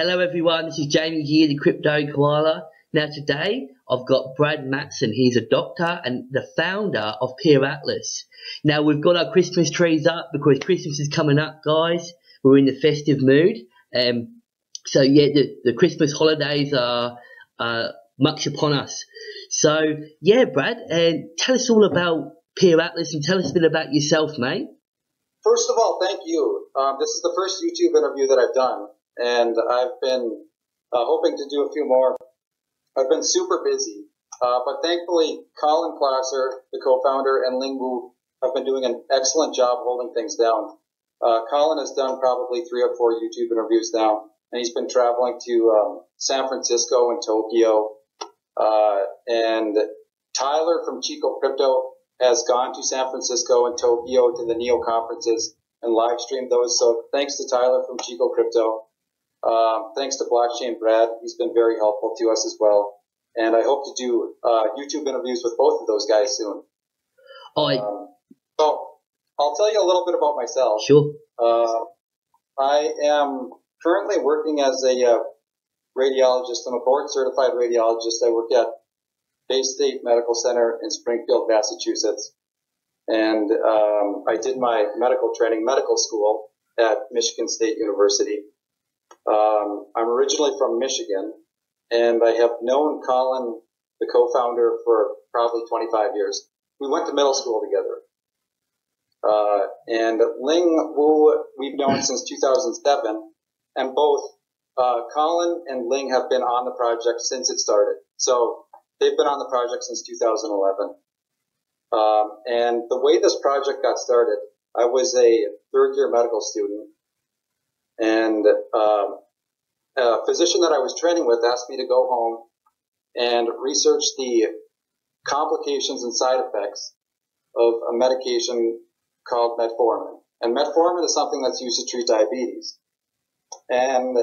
Hello everyone, this is Jamie here, the Crypto Koala. Now today I've got Brad Mattson. He's a doctor and the founder of Peeratlas. Now we've got our Christmas trees up because Christmas is coming up, guys. We're in the festive mood. So yeah, the Christmas holidays are much upon us. So yeah, Brad, tell us all about Peeratlas and tell us a bit about yourself, mate. First of all, thank you. This is the first YouTube interview that I've done, and I've been hoping to do a few more. I've been super busy, but thankfully, Colin Placer, the co-founder, and Ling Wu have been doing an excellent job holding things down. Colin has done probably 3 or 4 YouTube interviews now, and he's been traveling to San Francisco and Tokyo. And Tyler from Chico Crypto has gone to San Francisco and Tokyo to the NEO conferences and live streamed those. So thanks to Tyler from Chico Crypto. Thanks to Blockchain Brad. He's been very helpful to us as well. And I hope to do YouTube interviews with both of those guys soon. So I'll tell you a little bit about myself. Sure. I am currently working as a radiologist. I'm a board certified radiologist. I work at Bay State Medical Center in Springfield, Massachusetts. And I did my medical training, medical school at Michigan State University. I'm originally from Michigan, and I have known Colin, the co-founder, for probably 25 years. We went to middle school together. And Ling Wu, we've known since 2007, and both Colin and Ling have been on the project since it started. So they've been on the project since 2011. And the way this project got started, I was a third-year medical student, and a physician that I was training with asked me to go home and research the complications and side effects of a medication called metformin. And metformin is something that's used to treat diabetes. And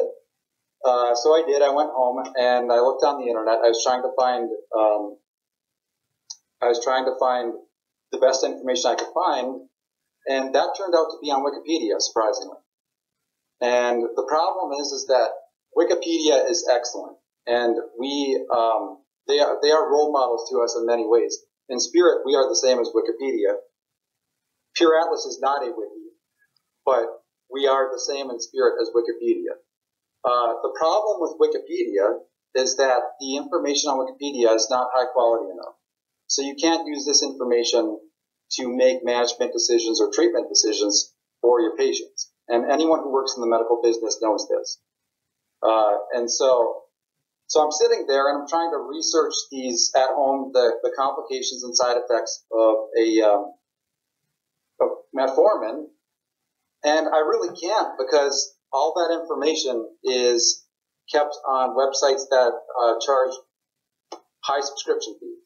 so I did. I went home and I looked on the internet. I was trying to find the best information I could find, and that turned out to be on Wikipedia, surprisingly. And the problem is that Wikipedia is excellent, and they are role models to us in many ways. In spirit, we are the same as Wikipedia. Peeratlas is not a wiki, but we are the same in spirit as Wikipedia. The problem with Wikipedia is that the information on Wikipedia is not high quality enough. So you can't use this information to make management decisions or treatment decisions for your patients. And anyone who works in the medical business knows this. And so I'm sitting there and I'm trying to research these at home, the complications and side effects of of metformin. And I really can't, because all that information is kept on websites that charge high subscription fees.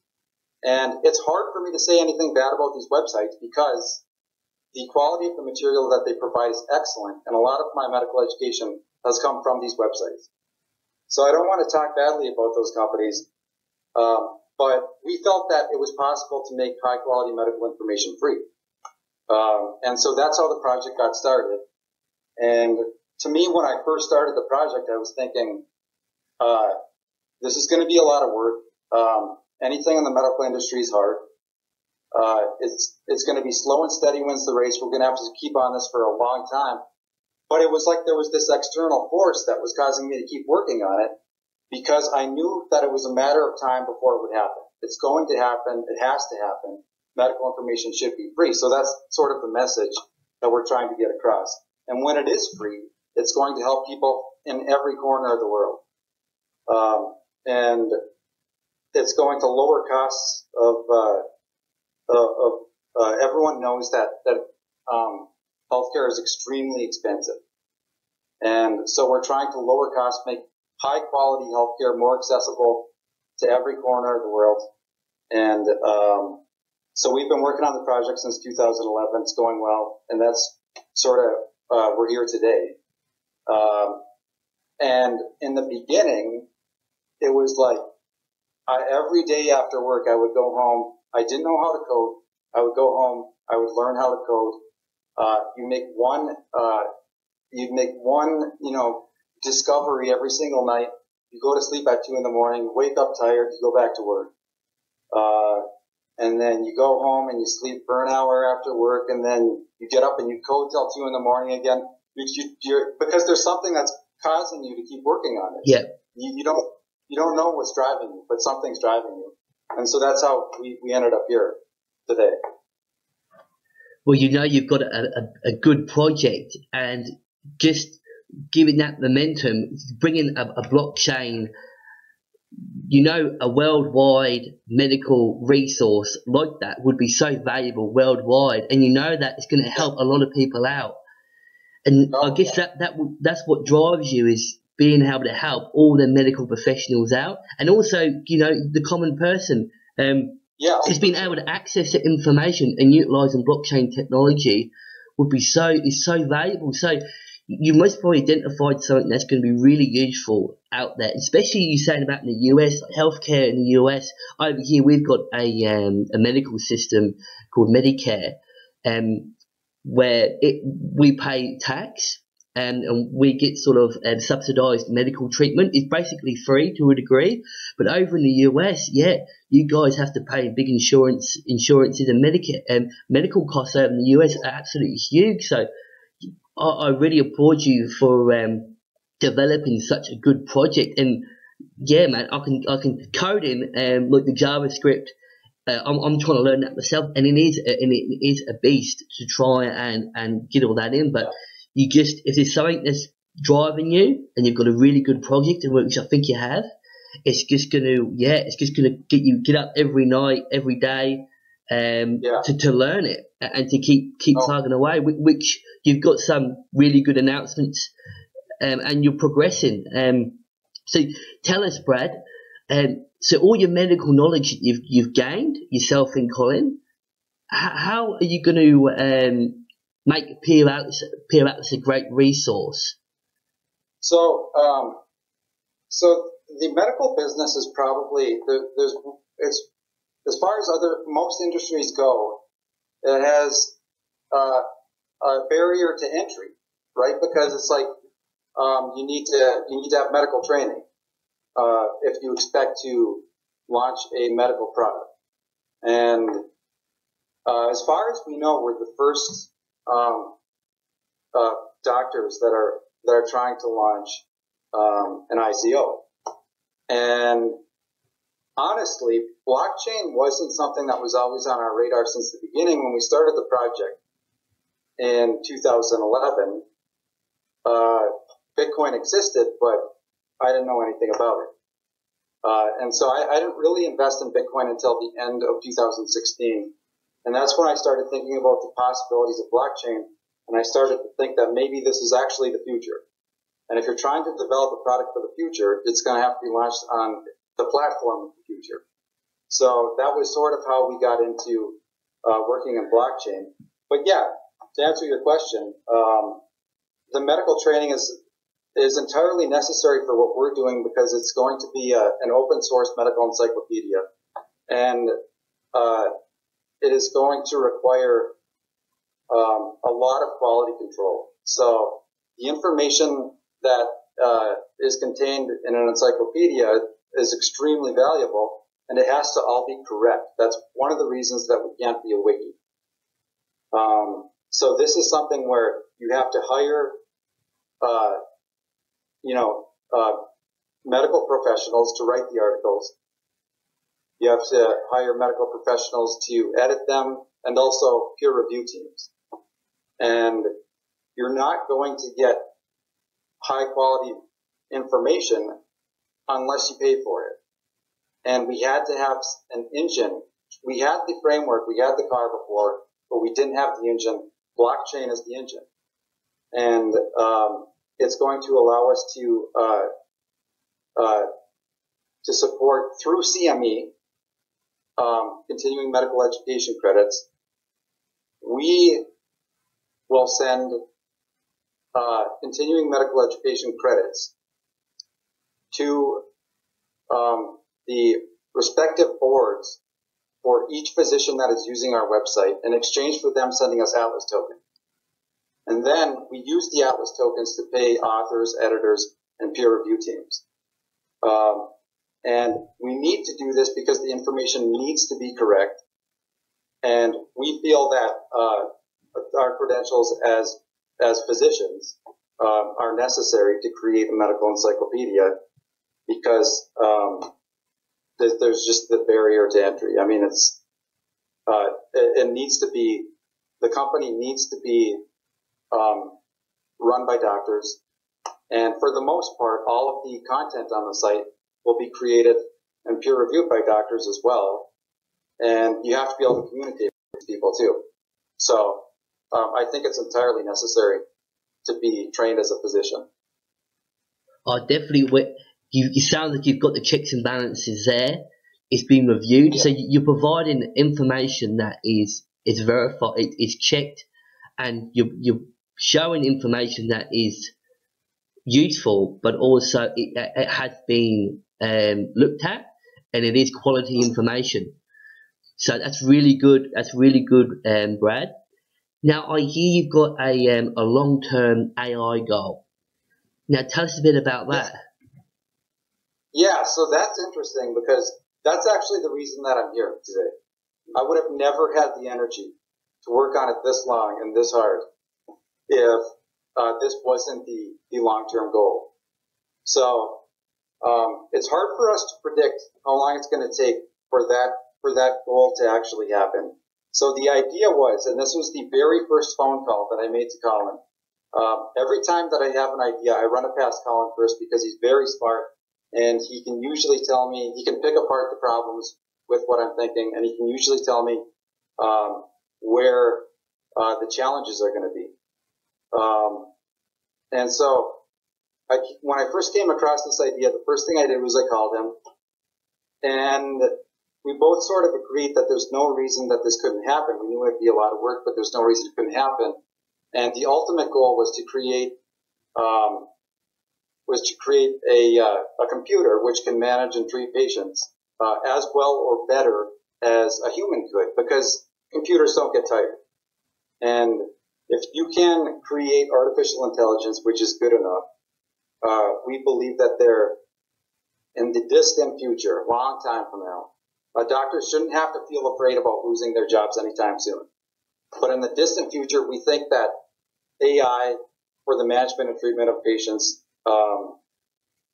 And it's hard for me to say anything bad about these websites because the quality of the material that they provide is excellent, and a lot of my medical education has come from these websites. So I don't want to talk badly about those companies, but we felt that it was possible to make high-quality medical information free. And so that's how the project got started. And to me, when I first started the project, I was thinking, this is going to be a lot of work. Anything in the medical industry is hard. It's going to be slow and steady wins the race. We're going to have to keep on this for a long time. But it was like there was this external force that was causing me to keep working on it, because I knew that it was a matter of time before it would happen. It's going to happen. It has to happen. Medical information should be free. So that's sort of the message that we're trying to get across. And when it is free, it's going to help people in every corner of the world. And it's going to lower costs everyone knows that healthcare is extremely expensive. And so we're trying to lower costs, make high quality healthcare more accessible to every corner of the world. And so we've been working on the project since 2011. It's going well. And that's sort of, we're here today. And in the beginning, it was like, every day after work, I would go home. I didn't know how to code. I would go home. I would learn how to code. You make one discovery every single night. You go to sleep at 2 in the morning, wake up tired, you go back to work. And then you go home and you sleep for an hour after work, and then you get up and you code till 2 in the morning again. Because there's something that's causing you to keep working on it. Yeah. You don't know what's driving you, but something's driving you. And so that's how we ended up here today. Well, you know you've got a good project, and just giving that momentum, bringing a blockchain, you know, a worldwide medical resource like that would be so valuable worldwide, and you know that it's going to help a lot of people out. And I guess that's what drives you, is being able to help all the medical professionals out, and also, you know, the common person. Just being able to access that information and utilising blockchain technology is so valuable. So you must probably identified something that's going to be really useful out there, especially you saying about in the US, like healthcare in the US. Over here, we've got a medical system called Medicare, where we pay tax and we get sort of subsidised medical treatment. It's basically free to a degree, but over in the US, you guys have to pay big insurances and Medicare, medical costs over in the US are absolutely huge. So I really applaud you for developing such a good project. And yeah, man, I can code in like the JavaScript. I'm trying to learn that myself, and it is a beast to try and get all that in. But you just, if there's something that's driving you and you've got a really good project, and which I think you have, it's just gonna get up every night, every day, to learn it and to keep plugging away. Which you've got some really good announcements, and you're progressing. So tell us, Brad. So all your medical knowledge you've gained yourself and Colin, how are you going to make Peeratlas a great resource? So the medical business is probably it's as far as most industries go, it has a barrier to entry, right? Because it's like you need to have medical training if you expect to launch a medical product. And as far as we know, we're the first doctors that are trying to launch an ICO. And honestly, blockchain wasn't something that was always on our radar since the beginning. When we started the project in 2011, Bitcoin existed, but I didn't know anything about it. And so I didn't really invest in Bitcoin until the end of 2016. And that's when I started thinking about the possibilities of blockchain. And I started to think that maybe this is actually the future. And if you're trying to develop a product for the future, it's going to have to be launched on the platform of the future. So that was sort of how we got into working in blockchain. But yeah, to answer your question, the medical training is entirely necessary for what we're doing, because it's going to be an open source medical encyclopedia. And it is going to require a lot of quality control. So the information that is contained in an encyclopedia is extremely valuable, and it has to all be correct. That's one of the reasons that we can't be a wiki. So this is something where you have to hire, medical professionals to write the articles. You have to hire medical professionals to edit them, and also peer review teams. And you're not going to get high quality information unless you pay for it. And we had to have an engine. We had the framework, we had the car before, but we didn't have the engine. Blockchain is the engine. And it's going to allow us to support through CME, continuing medical education credits. We will send continuing medical education credits to the respective boards for each physician that is using our website in exchange for them sending us Atlas tokens. And then we use the Atlas tokens to pay authors, editors, and peer review teams. And we need to do this because the information needs to be correct. And we feel that our credentials as physicians are necessary to create a medical encyclopedia because there's just the barrier to entry. I mean, it needs to be, the company needs to be run by doctors. And for the most part, all of the content on the site will be created and peer reviewed by doctors as well. And you have to be able to communicate with people too. So I think it's entirely necessary to be trained as a physician. Definitely. You sound like you've got the checks and balances there. It's been reviewed. Yeah. So you're providing information that is verified, it's checked, and you're showing information that is useful, but also it has been looked at, and it is quality information. So that's really good. That's really good, Brad. Now I hear you've got a long-term AI goal. Now tell us a bit about that. Yeah, so that's interesting because that's actually the reason that I'm here today. I would have never had the energy to work on it this long and this hard if this wasn't the long-term goal. So it's hard for us to predict how long it's going to take for that goal to actually happen. So the idea was, and this was the very first phone call that I made to Colin. Every time that I have an idea, I run it past Colin first because he's very smart and he can usually tell me, he can pick apart the problems with what I'm thinking, and he can usually tell me where the challenges are going to be. And so when I first came across this idea, the first thing I did was I called him, and we both sort of agreed that there's no reason that this couldn't happen. We knew it'd be a lot of work, but there's no reason it couldn't happen. And the ultimate goal was to create a computer which can manage and treat patients as well or better as a human could, because computers don't get tired. And if you can create artificial intelligence which is good enough, we believe that there, in the distant future, a long time from now, doctors shouldn't have to feel afraid about losing their jobs anytime soon. But in the distant future, we think that AI for the management and treatment of patients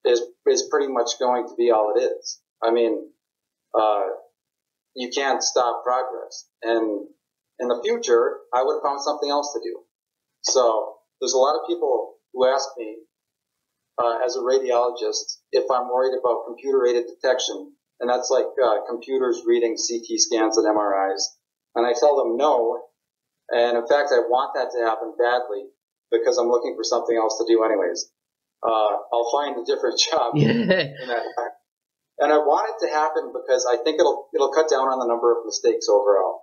is pretty much going to be all it is. I mean, you can't stop progress. And in the future, I would have found something else to do. So there's a lot of people who ask me, as a radiologist, if I'm worried about computer-aided detection, and that's like computers reading CT scans and MRIs. And I tell them no, and in fact, I want that to happen badly because I'm looking for something else to do anyways. I'll find a different job. Yeah. And I want it to happen because I think it'll cut down on the number of mistakes overall,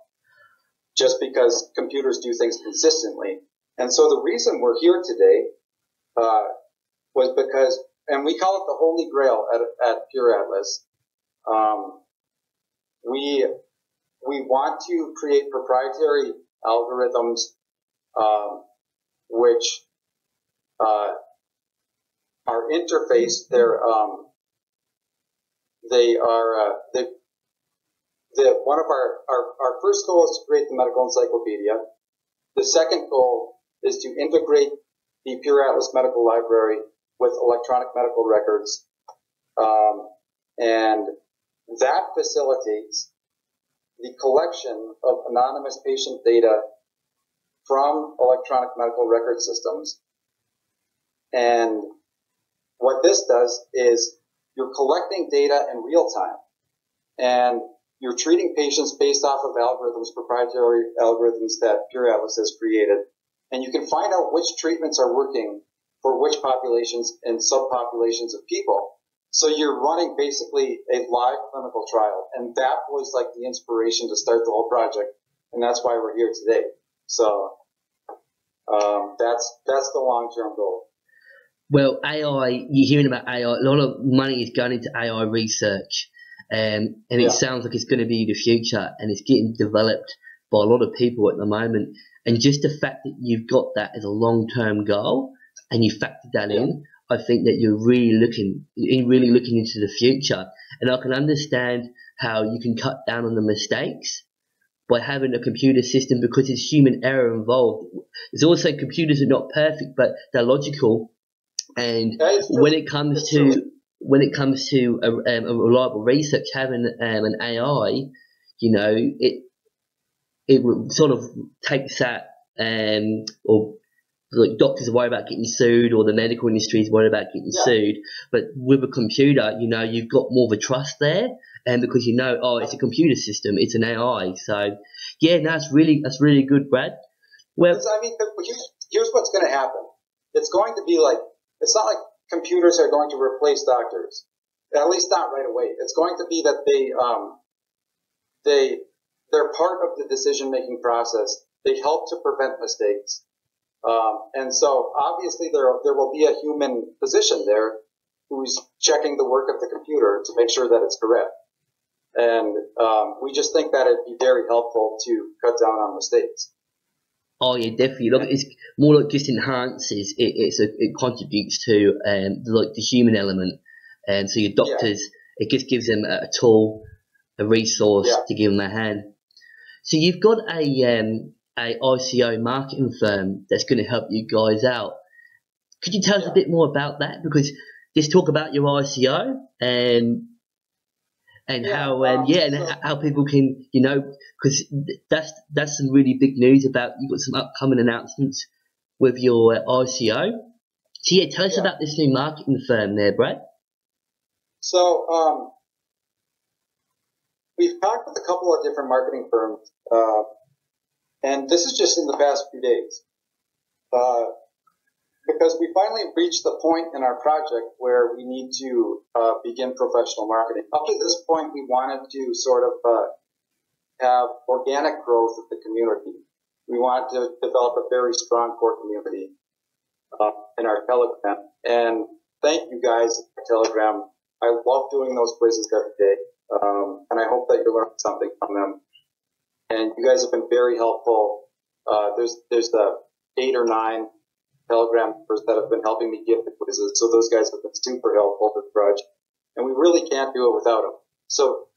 just because computers do things consistently. And so the reason we're here today was because, and we call it the Holy Grail at Peeratlas. We want to create proprietary algorithms, which are interfaced. One of our first goal is to create the medical encyclopedia. The second goal is to integrate the Peeratlas medical library with electronic medical records, and that facilitates the collection of anonymous patient data from electronic medical record systems. And what this does is you're collecting data in real time, and you're treating patients based off of algorithms, proprietary algorithms that Peeratlas has created. And you can find out which treatments are working for which populations and subpopulations of people. So you're running basically a live clinical trial. And that was like the inspiration to start the whole project. And that's why we're here today. So that's the long-term goal. Well, AI, you're hearing about AI, a lot of money is going into AI research. And it sounds like it's going to be the future, and it's getting developed by a lot of people at the moment. And just the fact that you've got that as a long-term goal and you factored that in, I think that you're really looking into the future, and I can understand how you can cut down on the mistakes by having a computer system, because there's human error involved. There's also, computers are not perfect, but they're logical, and when it comes to a reliable research, having an AI, it sort of takes that, or like doctors are worried about getting sued, or the medical industry is worried about getting sued. But with a computer, you've got more of a trust there, and because it's a computer system, it's an AI. So yeah, no, that's really good, Brad. Well, here's what's going to happen. It's going to be like, it's not like computers are going to replace doctors, at least not right away. It's going to be that they're part of the decision-making process. They help to prevent mistakes. And so obviously there will be a human position there who's checking the work of the computer to make sure that it's correct. And we just think that it'd be very helpful to cut down on mistakes. Oh yeah, definitely. Look, it's more like just enhances. It contributes to like the human element, and so your doctors, it just gives them a tool, a resource to give them a hand. So you've got a ICO marketing firm that's going to help you guys out. Could you tell us a bit more about that? Because just talk about your ICO and how people can, because that's some really big news about, you've got some upcoming announcements with your ICO. So yeah, tell us about this new marketing firm there, Brad. So we've talked with a couple of different marketing firms, and this is just in the past few days, because we finally reached the point in our project where we need to begin professional marketing. Up to this point, we wanted to sort of have organic growth of the community. We wanted to develop a very strong core community in our Telegram. And thank you guys for Telegram. I love doing those quizzes every day, and I hope that you learned something from them. And you guys have been very helpful. There's the 8 or 9 Telegram members that have been helping me give the quizzes, so those guys have been super helpful to the project, and we really can't do it without them. So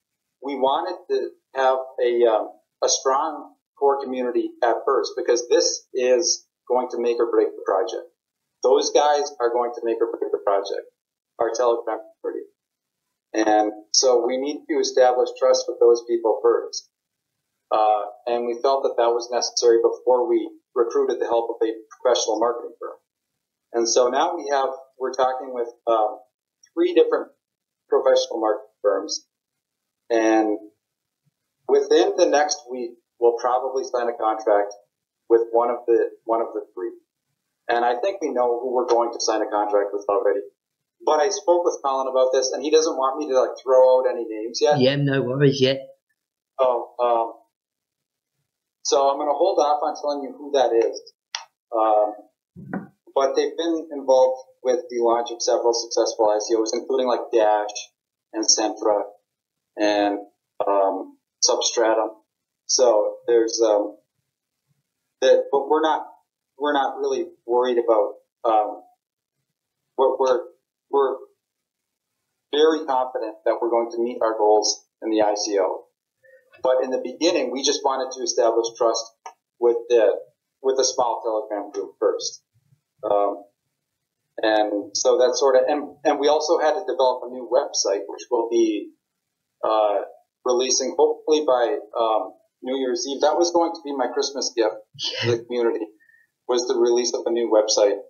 we wanted to have a strong core community at first, because this is going to make or break the project. Those guys are going to make or break the project, our Telegram community. And so we need to establish trust with those people first. And we felt that that was necessary before we recruited the help of a professional marketing firm. And so now we're talking with 3 different professional marketing firms, and within the next week we'll probably sign a contract with one of the 3. And I think we know who we're going to sign a contract with already. But I spoke with Colin about this, and he doesn't want me to throw out any names yet. Yeah, no worries yet. So I'm going to hold off on telling you who that is. But they've been involved with the launch of several successful ICOs, including like Dash and Centra and Substratum. So there's that, but we're not really worried about. We're very confident that we're going to meet our goals in the ICO. But in the beginning, we just wanted to establish trust with a small Telegram group first. And so that's sort of, and we also had to develop a new website, which we'll be releasing hopefully by New Year's Eve. That was going to be my Christmas gift to the community, was the release of a new website.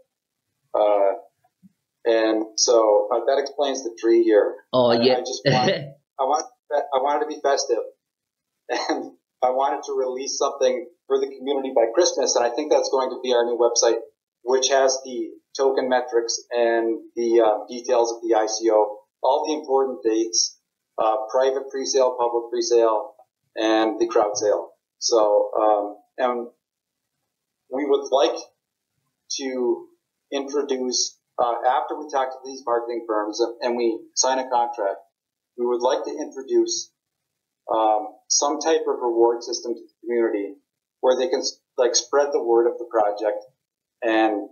And so that explains the tree here. Oh, yeah. I wanted to be festive, and I wanted to release something for the community by Christmas, and I think that's going to be our new website, which has the token metrics and the details of the ICO, all the important dates, private presale, public presale, and the crowd sale. So, and we would like to introduce, after we talk to these marketing firms and we sign a contract, we would like to introduce some type of reward system to the community where they can spread the word of the project, and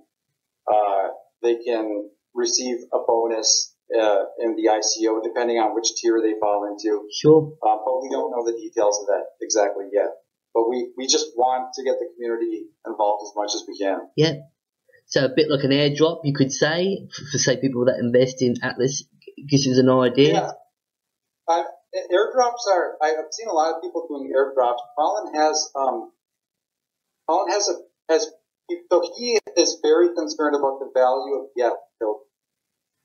they can receive a bonus in the ICO, depending on which tier they fall into. Sure. But we don't know the details of that exactly yet. But we just want to get the community involved as much as we can. Yeah. So a bit like an airdrop, you could say, for say people that invest in Atlas, gives us an idea. Yeah. Airdrops are. I've seen a lot of people doing airdrops. Colin so he is very concerned about the value of the Atlas token,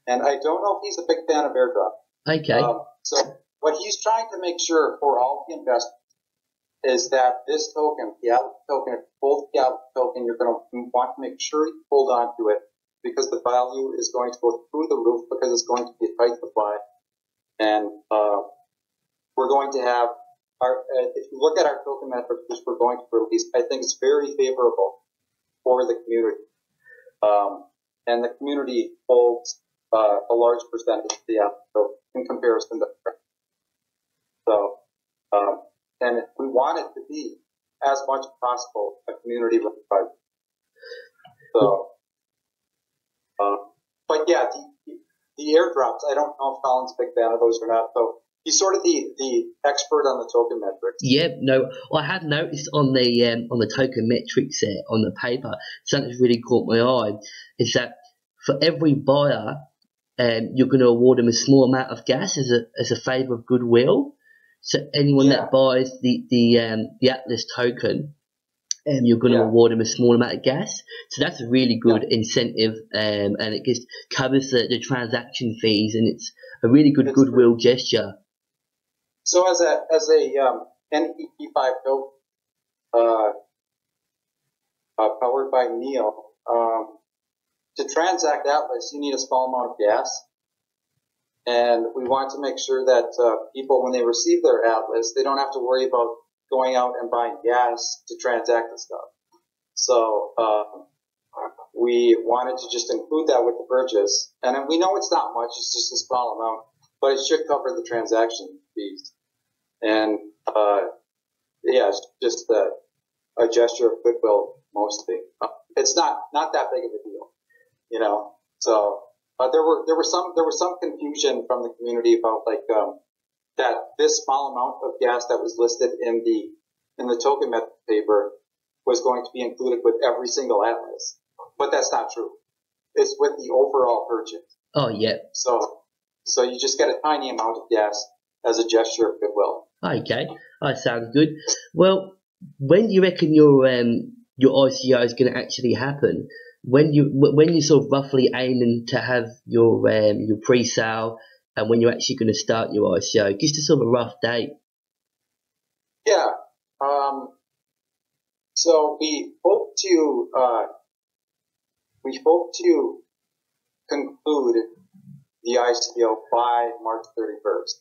and I don't know if he's a big fan of airdrop. Okay. So what he's trying to make sure for all the investors is that this token, the Atlas token, if you hold the Atlas token, you're going to want to make sure you hold on to it because the value is going to go through the roof because it's going to be a tight supply. And we're going to have if you look at our token metrics, which we're going to release, I think it's very favorable for the community. And the community holds a large percentage of the Atlas token in comparison to the rest. So, and we want it to be as much as possible a community-led project. So, but yeah, the airdrops, I don't know if Colin's a big fan of those or not. So he's sort of the expert on the token metrics. Yeah, no, I have noticed on the token metrics there on the paper, something that's really caught my eye is that for every buyer, you're going to award them a small amount of gas as a favour of goodwill. So anyone that buys the Atlas token, you're going to award them a small amount of gas. So that's a really good incentive, and it just covers the transaction fees, and it's a really good goodwill gesture. So as a NEP5 token, powered by Neil, to transact Atlas, you need a small amount of gas. And we want to make sure that people, when they receive their Atlas, they don't have to worry about going out and buying gas to transact the stuff. So we wanted to just include that with the purchase. And we know it's not much, it's just a small amount, but it should cover the transaction fees. And it's just a gesture of goodwill mostly. It's not that big of a deal, you know. So there was some confusion from the community about that this small amount of gas that was listed in the token method paper was going to be included with every single Atlas, but that's not true. It's with the overall purchase. Oh yeah. So you just get a tiny amount of gas as a gesture of goodwill. Okay, that sounds good. Well, when do you reckon your ICO is going to actually happen? When you sort of roughly aiming to have your pre-sale, and when you're actually going to start your ICO? Just a sort of a rough date. Yeah. So we hope to conclude the ICO by March 31st.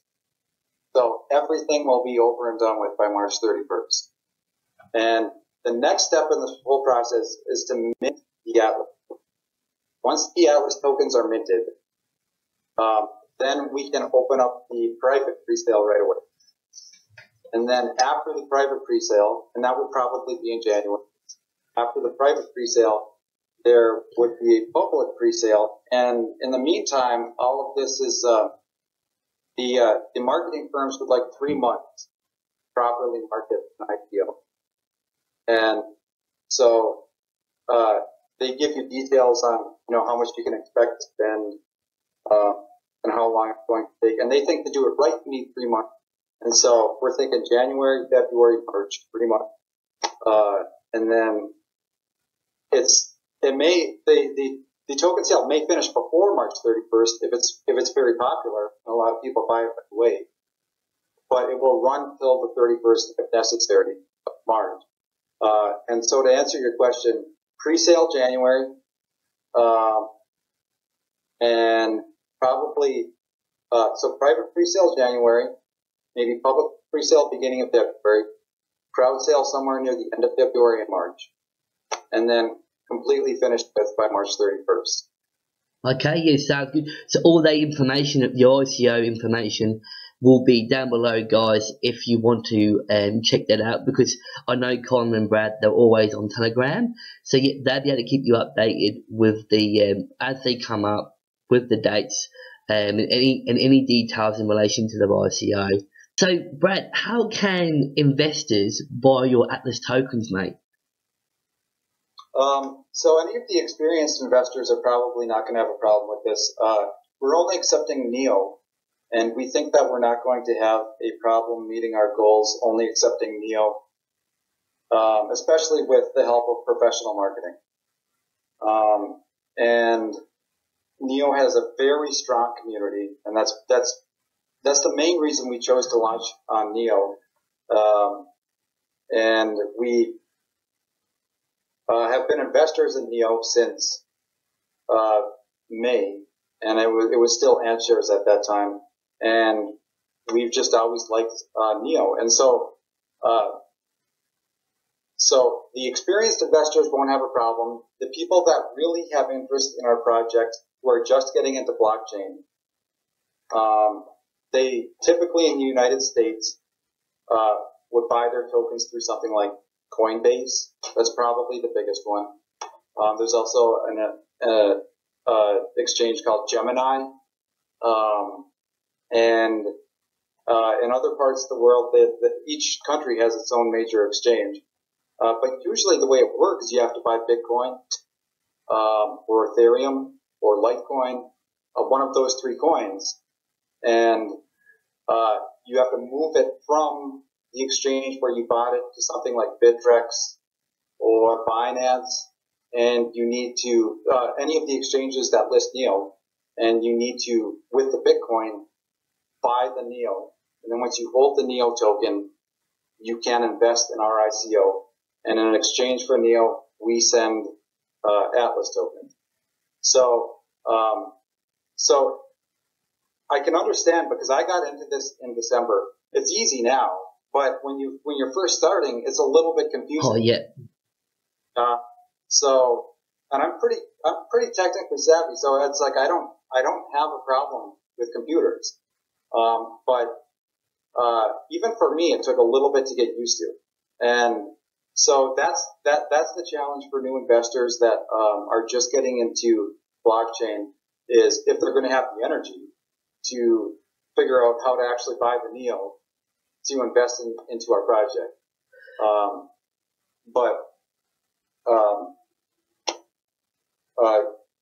So everything will be over and done with by March 31st. And the next step in this whole process is to mint the Atlas. Once the Atlas tokens are minted, then we can open up the private presale right away. And then after the private presale, and that would probably be in January, after the private presale, there would be a public presale. And in the meantime, all of this is the marketing firms would like 3 months to properly market an IPO. And so they give you details on how much you can expect to spend and how long it's going to take. And they think to do it right, you need 3 months. And so we're thinking January, February, March, 3 months. And then the token sale may finish before March 31st if it's very popular and a lot of people buy it right away. But it will run till the 31st if necessary of March. And so to answer your question, pre-sale January, and probably, so private pre-sale January, maybe public pre-sale beginning of February, crowd sale somewhere near the end of February and March, and then completely finished with by March 31st. Okay, yeah, sounds good. So all the information, the ICO information, will be down below, guys, if you want to check that out, because I know Colin and Brad, they're always on Telegram, so yeah, they'll be able to keep you updated with the as they come up, with the dates and any details in relation to the ICO. So, Brad, how can investors buy your Atlas tokens, mate? So any of the experienced investors are probably not going to have a problem with this. We're only accepting NEO, and we think that we're not going to have a problem meeting our goals only accepting NEO, especially with the help of professional marketing. And NEO has a very strong community, and that's the main reason we chose to launch on NEO. And we have been investors in NEO since May, and it was still Ant shares at that time, and we've just always liked NEO. And so the experienced investors won't have a problem. The people that really have interest in our project, who are just getting into blockchain, they typically in the United States would buy their tokens through something like Coinbase. That's probably the biggest one. There's also an exchange called Gemini, and in other parts of the world, each country has its own major exchange. But usually the way it works is you have to buy Bitcoin, or Ethereum, or Litecoin, one of those three coins, and you have to move it from the exchange where you bought it to something like Bittrex or Binance, and you need to any of the exchanges that list NEO, and you need to, with the Bitcoin, buy the NEO, and then once you hold the NEO token, you can invest in our ICO, and in exchange for NEO, we send Atlas tokens. So I can understand, because I got into this in December. It's easy now, but when you're first starting, it's a little bit confusing. Oh yeah. And I'm pretty technically savvy, so it's like I don't have a problem with computers. But even for me, it took a little bit to get used to. And so that's the challenge for new investors that are just getting into blockchain, is if they're going to have the energy to figure out how to actually buy the NEO to invest into our project.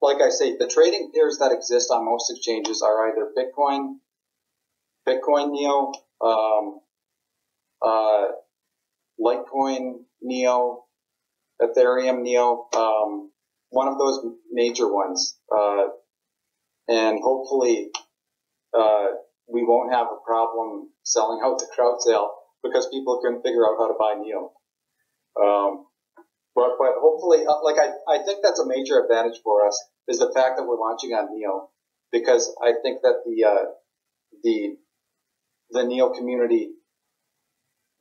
Like I say, the trading pairs that exist on most exchanges are either Bitcoin NEO, Litecoin NEO, Ethereum NEO, one of those major ones. And hopefully, we won't have a problem selling out the crowd sale because people couldn't figure out how to buy NEO. But hopefully, I think that's a major advantage for us, is the fact that we're launching on NEO, because I think that the NEO community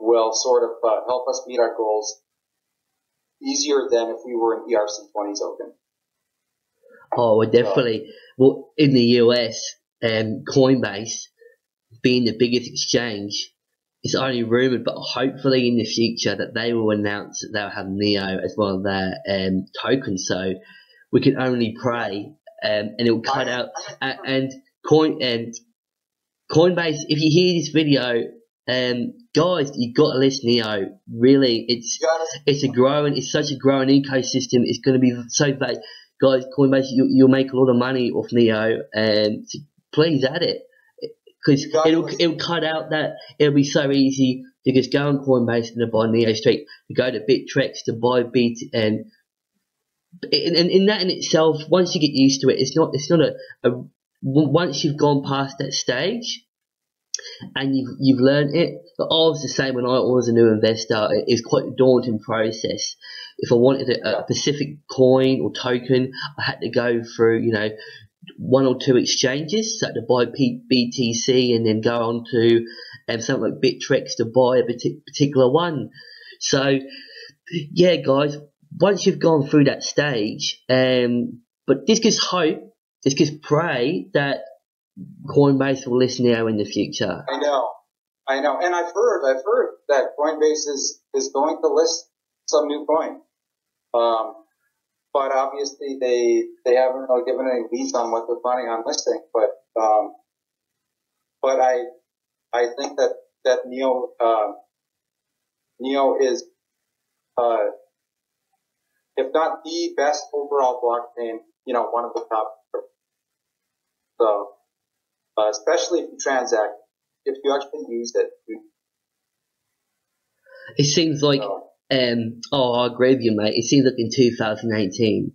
will sort of help us meet our goals easier than if we were an ERC20 token. Oh, well, definitely. Well, in the US, Coinbase, being the biggest exchange, it's only rumored, but hopefully in the future that they will announce that they'll have NEO as one of their tokens. So we can only pray, and it will cut out. And Coinbase, if you hear this video, guys, you got to list NEO. Really, it's such a growing ecosystem. It's going to be so big, guys. Coinbase, you'll make a lot of money off NEO, and please add it. Because it'll cut out that it'll be so easy to just go on Coinbase and to buy NEO straight, to go to Bittrex to buy BT, and in that in itself, once you get used to it, it's not once you've gone past that stage and you've learned it. But I was the same when I was a new investor. It's quite a daunting process. If I wanted a specific coin or token, I had to go through one or two exchanges, so to buy BTC and then go on to something like Bittrex to buy a particular one. So, yeah, guys, once you've gone through that stage, but this gives hope, this gives pray that Coinbase will list NEO in the future. I know, and I've heard that Coinbase is going to list some new coin. but obviously they haven't really given any leads on what they're planning on listing. But I think that Neo is if not the best overall blockchain, one of the top. So especially if you transact, if you actually use it. It seems like, I agree with you, mate. It seems like in 2018,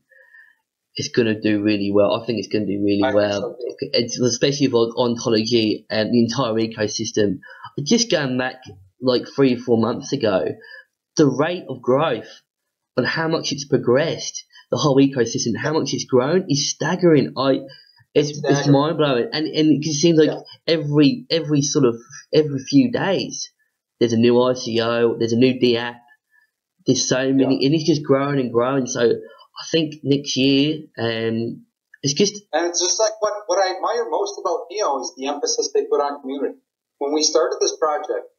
it's going to do really well. I think it's going to do really well. So, it's, especially with Ontology and the entire ecosystem. Just going back like 3 or 4 months ago, the rate of growth and how much it's progressed, the whole ecosystem, how much it's grown is staggering. It's mind blowing, and it seems like every few days there's a new ICO, there's a new D app, there's so many, and it's just growing and growing. So I think next year, it's just like what I admire most about Neo is the emphasis they put on community. When we started this project,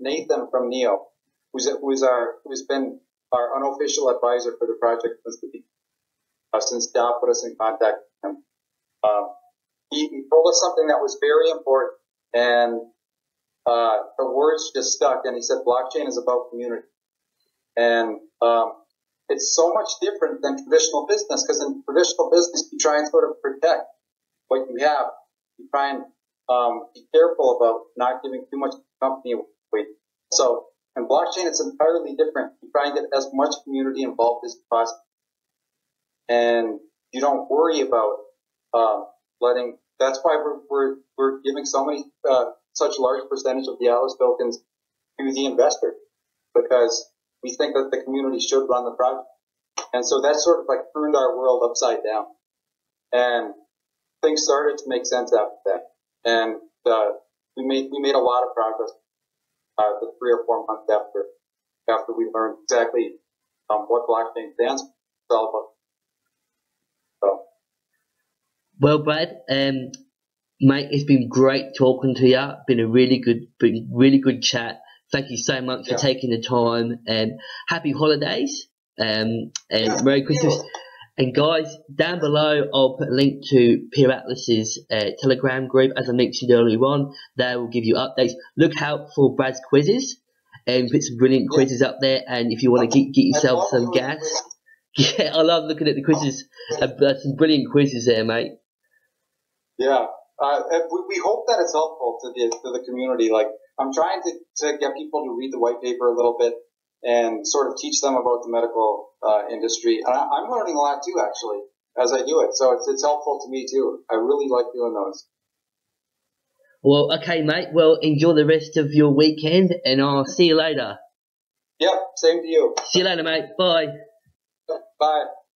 Nathan from Neo, who's been our unofficial advisor for the project since Dow put us in contact with him. He told us something that was very important, and the words just stuck. And he said, "Blockchain is about community," and it's so much different than traditional business. Because in traditional business, you try and sort of protect what you have. You try and be careful about not giving too much company away. So in blockchain, it's entirely different. You try and get as much community involved as possible. And you don't worry about letting. That's why we're giving so many such large percentage of the Atlas tokens to the investor, because we think that the community should run the project. And so that sort of like turned our world upside down, and things started to make sense after that. And we made a lot of progress the 3 or 4 months after we learned exactly what blockchain stands for. It's all about. Well, Brad, mate, it's been great talking to you. Been a really good chat. Thank you so much for taking the time. Happy holidays, and Merry Christmas. And guys, down below, I'll put a link to Peeratlas's Telegram group, as I mentioned earlier on. They will give you updates. Look out for Brad's quizzes, and put some brilliant quizzes up there. And if you want to get yourself some gas, I love looking at the quizzes. Some brilliant quizzes there, mate. Yeah, we hope that it's helpful to the community. Like, I'm trying to get people to read the white paper a little bit and sort of teach them about the medical industry. And I'm learning a lot too, actually, as I do it. So it's helpful to me too. I really like doing those. Well, okay, mate. Well, enjoy the rest of your weekend, and I'll see you later. Yep, same to you. See you later, mate. Bye. Bye.